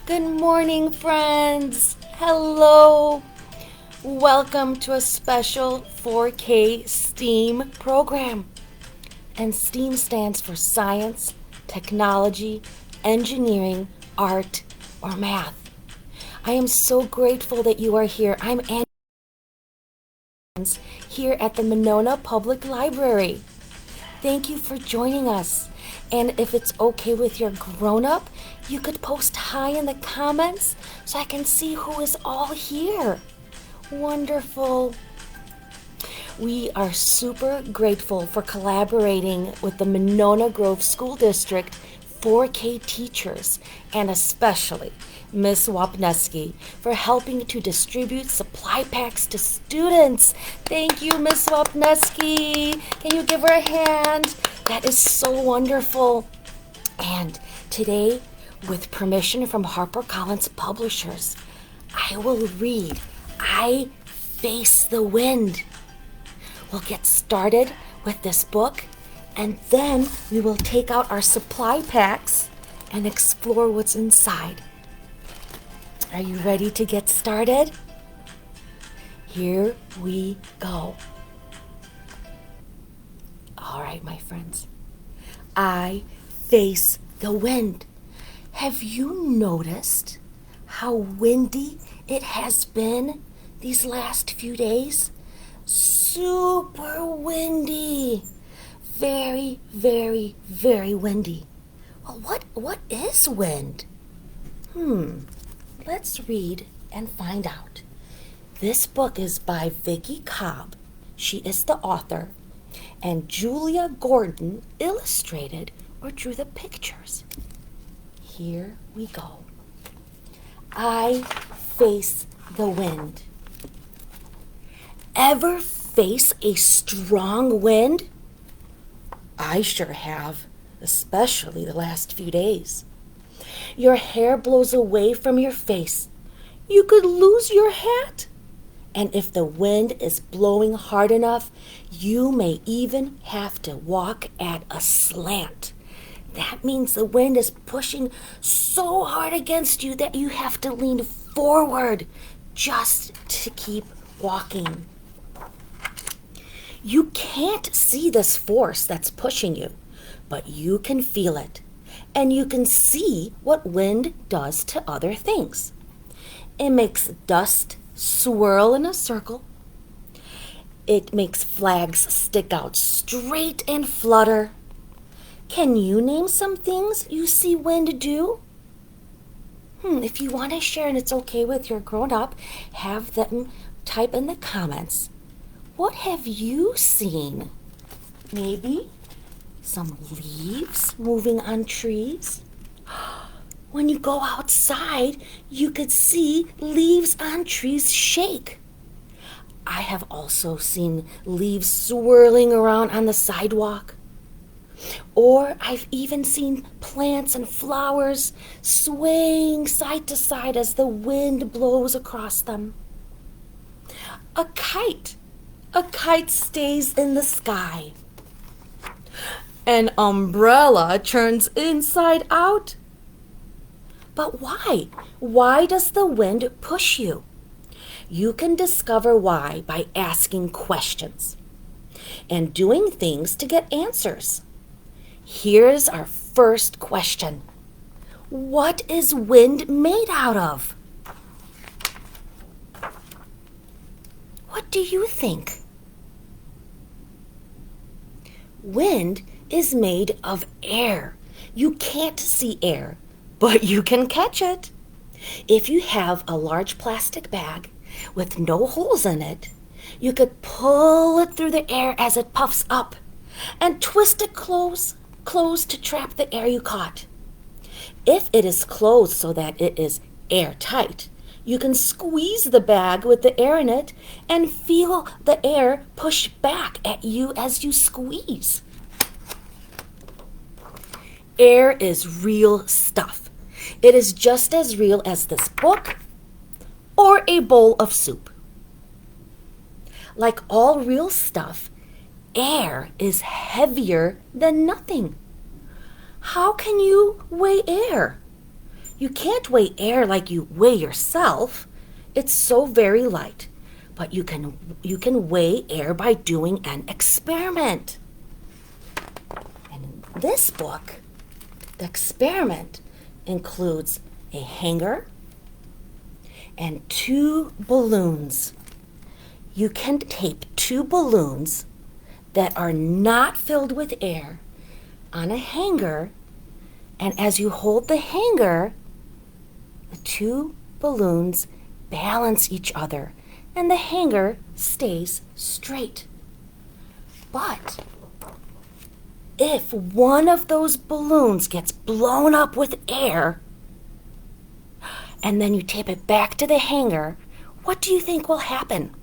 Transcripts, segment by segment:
Good morning, friends. Hello. Welcome to a special 4K STEAM program. And STEAM stands for science, technology, engineering, art, or math. I am so grateful that you are here. I'm Annie here at the Monona Public Library. Thank you for joining us. And if it's okay with your grown up, you could post hi in the comments so I can see who is all here. Wonderful. We are super grateful for collaborating with the Monona Grove School District 4K teachers and especially Miss Wapneski for helping to distribute supply packs to students. Thank you, Miss Wapneski. Can you give her a hand? That is so wonderful. And today, with permission from HarperCollins Publishers, I will read I Face the Wind. We'll get started with this book, and then we will take out our supply packs and explore what's inside. Are you ready to get started? Here we go. All right, my friends. I face the wind. Have you noticed how windy it has been these last few days? Super windy. Very, very, very windy. Well, what is wind? Let's read and find out. This book is by Vicky Cobb. She is the author. And Julia Gordon illustrated or drew the pictures. Here we go. I face the wind. Ever face a strong wind? I sure have, especially the last few days. Your hair blows away from your face. You could lose your hat. And if the wind is blowing hard enough, you may even have to walk at a slant. That means the wind is pushing so hard against you that you have to lean forward just to keep walking. You can't see this force that's pushing you, but you can feel it. And you can see what wind does to other things. It makes dust swirl in a circle. It makes flags stick out straight and flutter. Can you name some things you see wind do? If you want to share and it's okay with your grown-up, have them type in the comments. What have you seen? Maybe some leaves moving on trees? When you go outside, you could see leaves on trees shake. I have also seen leaves swirling around on the sidewalk. Or I've even seen plants and flowers swaying side to side as the wind blows across them. A kite. A kite stays in the sky. An umbrella turns inside out. But why? Why does the wind push you? You can discover why by asking questions and doing things to get answers. Here's our first question. What is wind made out of? What do you think? Wind is made of air. You can't see air, but you can catch it. If you have a large plastic bag with no holes in it, you could pull it through the air as it puffs up and twist it close to trap the air you caught. If it is closed so that it is airtight, you can squeeze the bag with the air in it and feel the air push back at you as you squeeze. Air is real stuff. It is just as real as this book or a bowl of soup. Like all real stuff, air is heavier than nothing. How can you weigh air? You can't weigh air like you weigh yourself. It's so very light. But you can weigh air by doing an experiment. And in this book, the experiment includes a hanger and 2 balloons. You can tape 2 balloons that are not filled with air on a hanger, and as you hold the hanger, the 2 balloons balance each other and the hanger stays straight. But if one of those balloons gets blown up with air and then you tape it back to the hanger, what do you think will happen?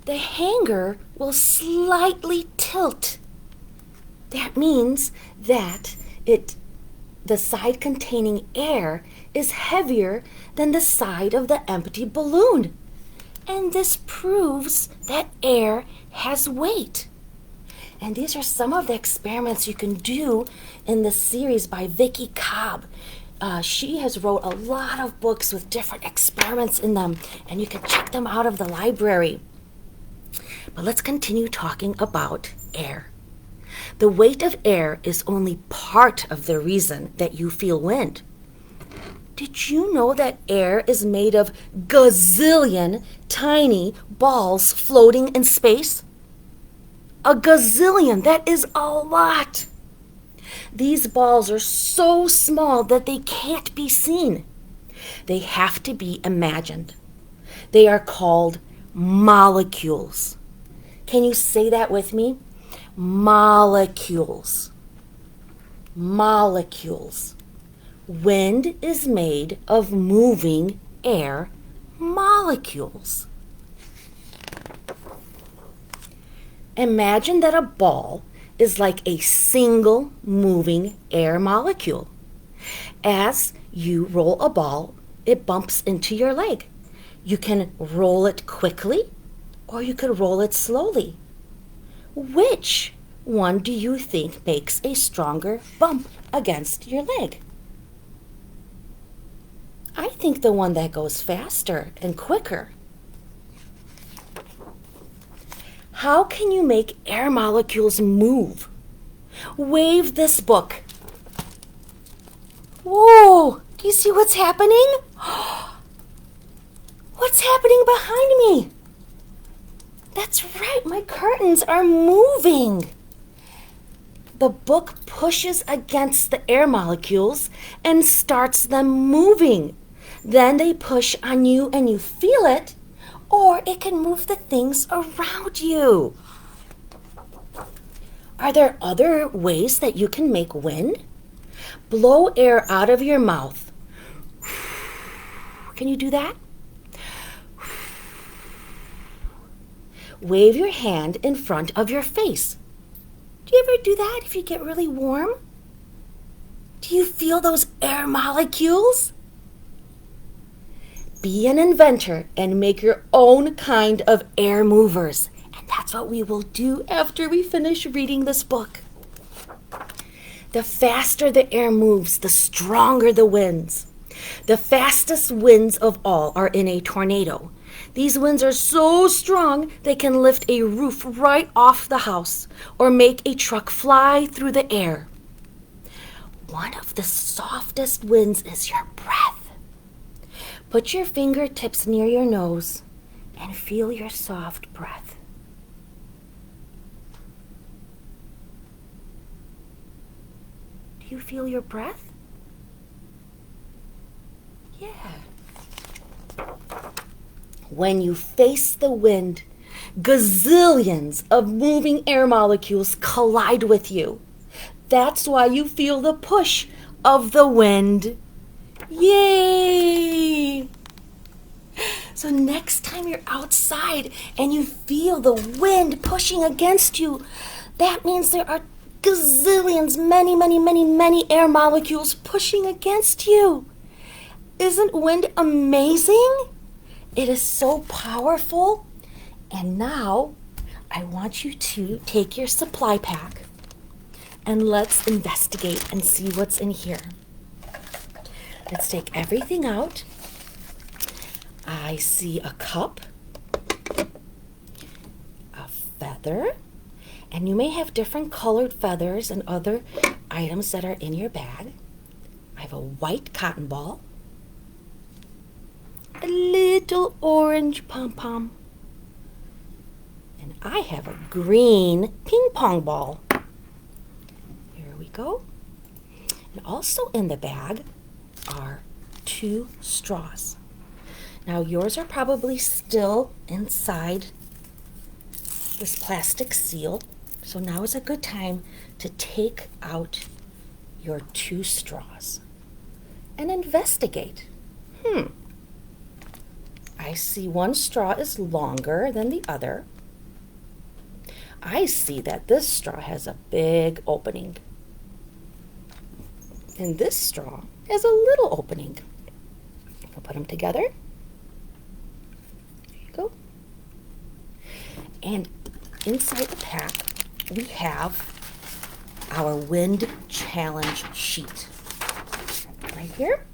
The hanger will slightly tilt. That means that the side containing air is heavier than the side of the empty balloon. And this proves that air has weight. And these are some of the experiments you can do in the series by Vicky Cobb. She has wrote a lot of books with different experiments in them, and you can check them out of the library. But let's continue talking about air. The weight of air is only part of the reason that you feel wind. Did you know that air is made of gazillion tiny balls floating in space? A gazillion, that is a lot. These balls are so small that they can't be seen. They have to be imagined. They are called molecules. Can you say that with me? Molecules. Molecules. Wind is made of moving air molecules. Imagine that a ball is like a single moving air molecule. As you roll a ball, it bumps into your leg. You can roll it quickly or you could roll it slowly. Which one do you think makes a stronger bump against your leg? I think the one that goes faster and quicker. How can you make air molecules move? Wave this book. Whoa! Do you see what's happening? What's happening behind me? That's right, my curtains are moving. The book pushes against the air molecules and starts them moving. Then they push on you and you feel it, or it can move the things around you. Are there other ways that you can make wind? Blow air out of your mouth. Can you do that? Wave your hand in front of your face. Do you ever do that if you get really warm? Do you feel those air molecules? Be an inventor and make your own kind of air movers. And that's what we will do after we finish reading this book. The faster the air moves, the stronger the winds. The fastest winds of all are in a tornado. These winds are so strong they can lift a roof right off the house or make a truck fly through the air. One of the softest winds is your breath. Put your fingertips near your nose and feel your soft breath. Do you feel your breath? Yeah. When you face the wind, gazillions of moving air molecules collide with you. That's why you feel the push of the wind. Yay! So next time you're outside and you feel the wind pushing against you, that means there are gazillions, many air molecules pushing against you. Isn't wind amazing? It is so powerful. And now I want you to take your supply pack and let's investigate and see what's in here. Let's take everything out. I see a cup, a feather, and you may have different colored feathers and other items that are in your bag. I have a white cotton ball, a little orange pom-pom, and I have a green ping pong ball. Here we go. And also in the bag are 2 straws. Now yours are probably still inside this plastic seal, so now is a good time to take out your 2 straws and investigate. I see one straw is longer than the other. I see that this straw has a big opening, and this straw has a little opening. I'll put them together. There you go. And inside the pack, we have our wind challenge sheet right here.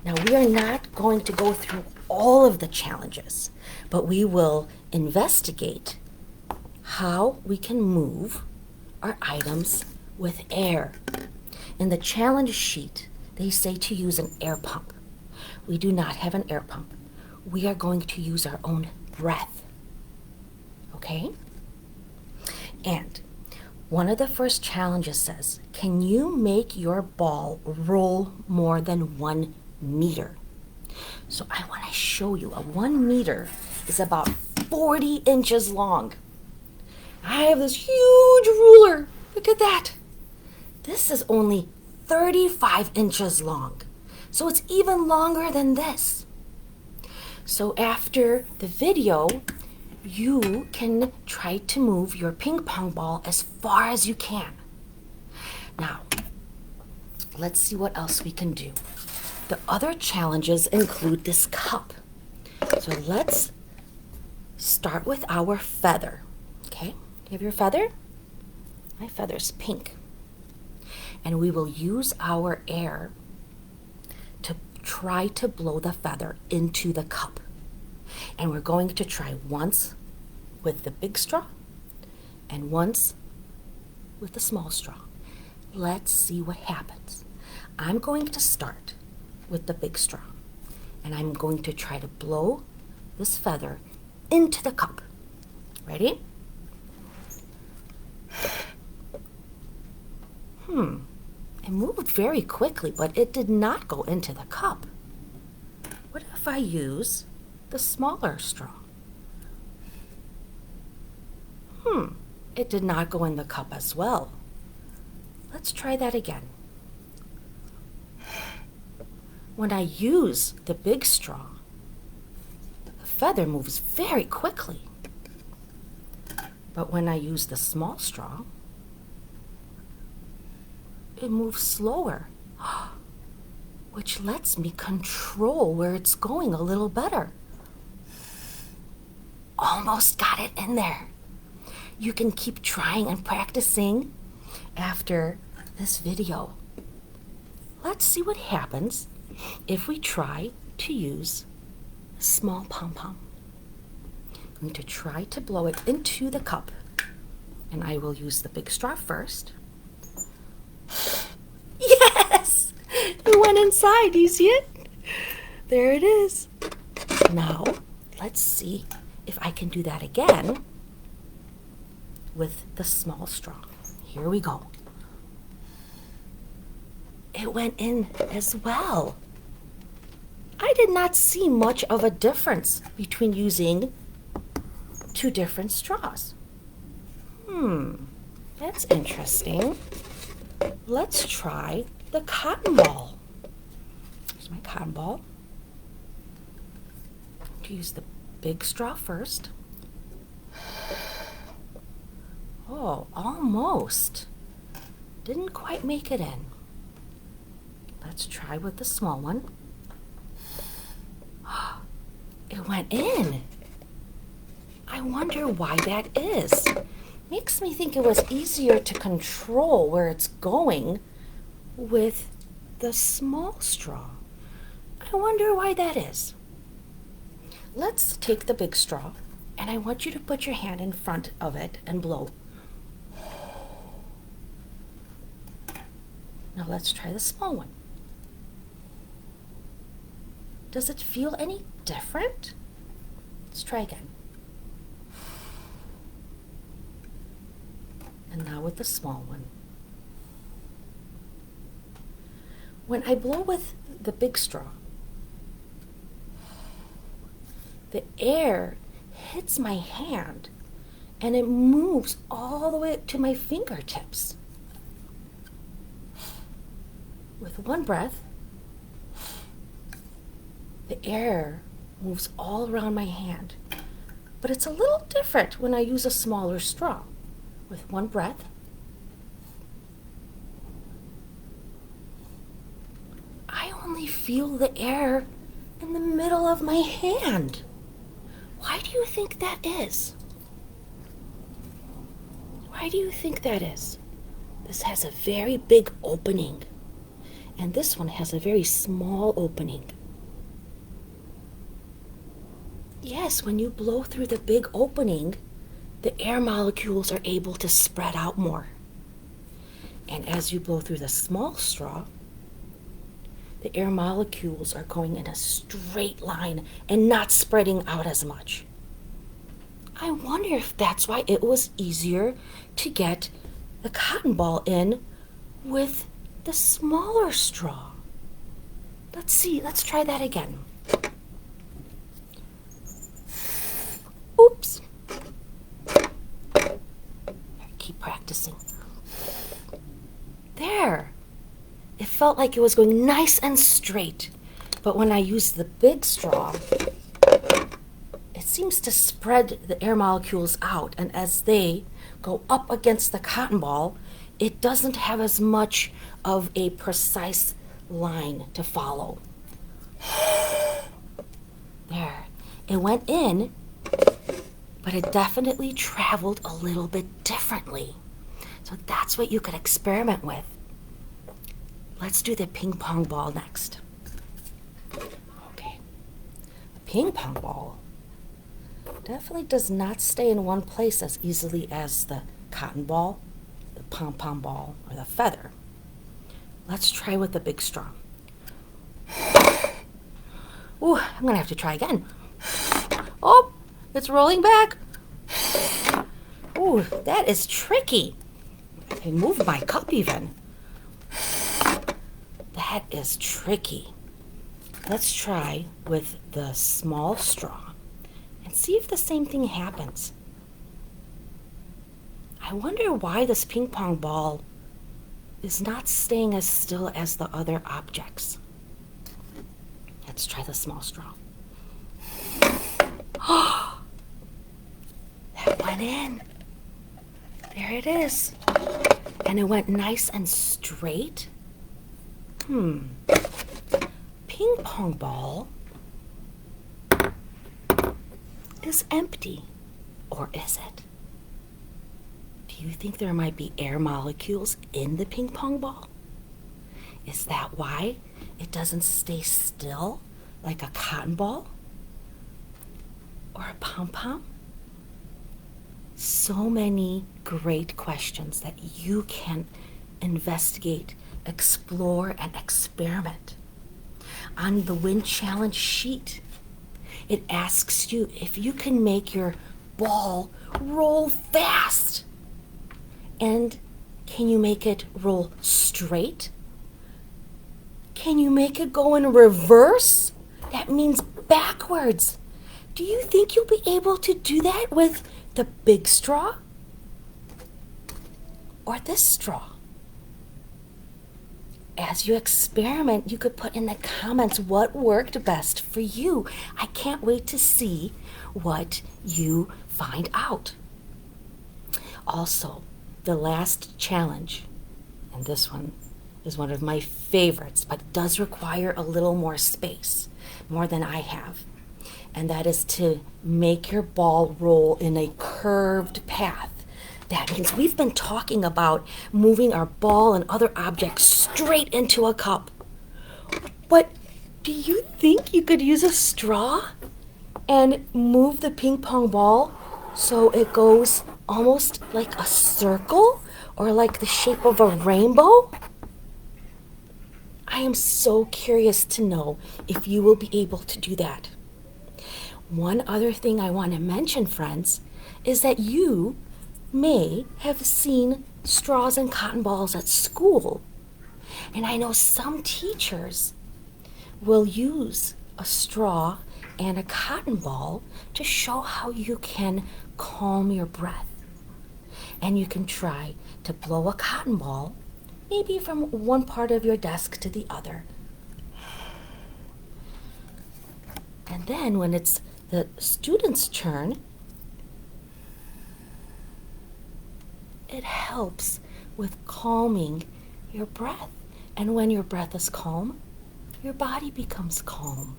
Now we are not going to go through all of the challenges, but we will investigate how we can move our items with air. In the challenge sheet, they say to use an air pump. We do not have an air pump. We are going to use our own breath. Okay? And one of the first challenges says, can you make your ball roll more than 1 meter? So I want to show you. A 1 meter is about 40 inches long. I have this huge ruler. Look at that. This is only 35 inches long. So it's even longer than this. So after the video, you can try to move your ping pong ball as far as you can. Now, let's see what else we can do. The other challenges include this cup. So let's start with our feather. Okay, you have your feather? My feather's pink. And we will use our air to try to blow the feather into the cup. And we're going to try once with the big straw and once with the small straw. Let's see what happens. I'm going to start with the big straw, and I'm going to try to blow this feather into the cup. Ready? It moved very quickly, but it did not go into the cup. What if I use the smaller straw? It did not go in the cup as well. Let's try that again. When I use the big straw, the feather moves very quickly. But when I use the small straw, it moves slower, which lets me control where it's going a little better. Almost got it in there. You can keep trying and practicing after this video. Let's see what happens if we try to use a small pom-pom. I'm going to try to blow it into the cup, and I will use the big straw first. Yes! It went inside. Do you see it? There it is. Now, let's see if I can do that again with the small straw. Here we go. It went in as well. I did not see much of a difference between using 2 different straws. That's interesting. Let's try the cotton ball. Here's my cotton ball. To use the big straw first. Oh, almost. Didn't quite make it in. Let's try with the small one. It went in. I wonder why that is. makes me think it was easier to control where it's going with the small straw. I wonder why that is. Let's take the big straw, and I want you to put your hand in front of it and blow. Now let's try the small one. Does it feel any different? Let's try again. And now with the small one. When I blow with the big straw, the air hits my hand and it moves all the way to my fingertips. With one breath, the air moves all around my hand. But it's a little different when I use a smaller straw. With one breath, I only feel the air in the middle of my hand. Why do you think that is? Why do you think that is? This has a very big opening, and this one has a very small opening. Yes, when you blow through the big opening, the air molecules are able to spread out more. And as you blow through the small straw, the air molecules are going in a straight line and not spreading out as much. I wonder if that's why it was easier to get the cotton ball in with the smaller straw. Let's see, let's try that again. Oops. Keep practicing. There. It felt like it was going nice and straight. But when I used the big straw, it seems to spread the air molecules out. And as they go up against the cotton ball, it doesn't have as much of a precise line to follow. There. It went in, but it definitely traveled a little bit differently. So that's what you could experiment with. Let's do the ping pong ball next. Okay. The ping pong ball definitely does not stay in one place as easily as the cotton ball, the pom-pom ball, or the feather. Let's try with the big straw. Ooh, I'm gonna have to try again. Oh, it's rolling back. Ooh, that is tricky. I can move my cup even. That is tricky. Let's try with the small straw and see if the same thing happens. I wonder why this ping pong ball is not staying as still as the other objects. Let's try the small straw. Oh, that went in. There it is. And it went nice and straight. Ping pong ball is empty. Or is it? Do you think there might be air molecules in the ping pong ball? Is that why it doesn't stay still like a cotton ball? Or a pom-pom? So many great questions that you can investigate, explore, and experiment. On the Wind Challenge sheet, it asks you if you can make your ball roll fast. And can you make it roll straight? Can you make it go in reverse? That means backwards. Do you think you'll be able to do that with the big straw? Or this straw? As you experiment, you could put in the comments what worked best for you. I can't wait to see what you find out. Also, the last challenge, and this one is one of my favorites, but does require a little more space, more than I have. And that is to make your ball roll in a curved path. That means we've been talking about moving our ball and other objects straight into a cup. But do you think you could use a straw and move the ping pong ball so it goes almost like a circle or like the shape of a rainbow? I am so curious to know if you will be able to do that. One other thing I want to mention, friends, is that you may have seen straws and cotton balls at school. And I know some teachers will use a straw and a cotton ball to show how you can calm your breath. And you can try to blow a cotton ball, maybe from one part of your desk to the other. And then when it's the student's turn, it helps with calming your breath. And when your breath is calm, your body becomes calm.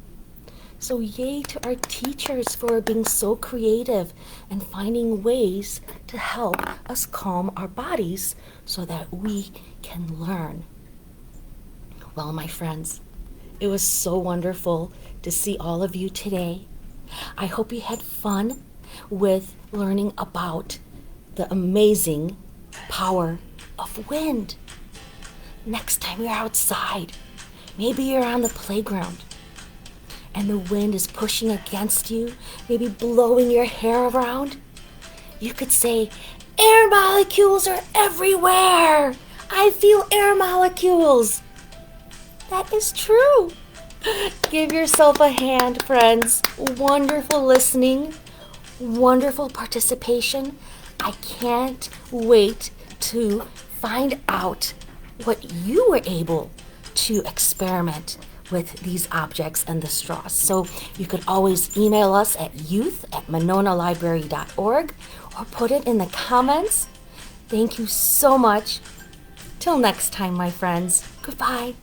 So yay to our teachers for being so creative and finding ways to help us calm our bodies so that we can learn. Well, my friends, it was so wonderful to see all of you today. I hope you had fun with learning about the amazing power of wind. Next time you're outside, maybe you're on the playground and the wind is pushing against you, maybe blowing your hair around, you could say, "Air molecules are everywhere. I feel air molecules." That is true. Give yourself a hand, friends. Wonderful listening, wonderful participation. I can't wait to find out what you were able to experiment with these objects and the straws. So you could always email us at youth@mononalibrary.org or put it in the comments. Thank you so much. Till next time, my friends. Goodbye.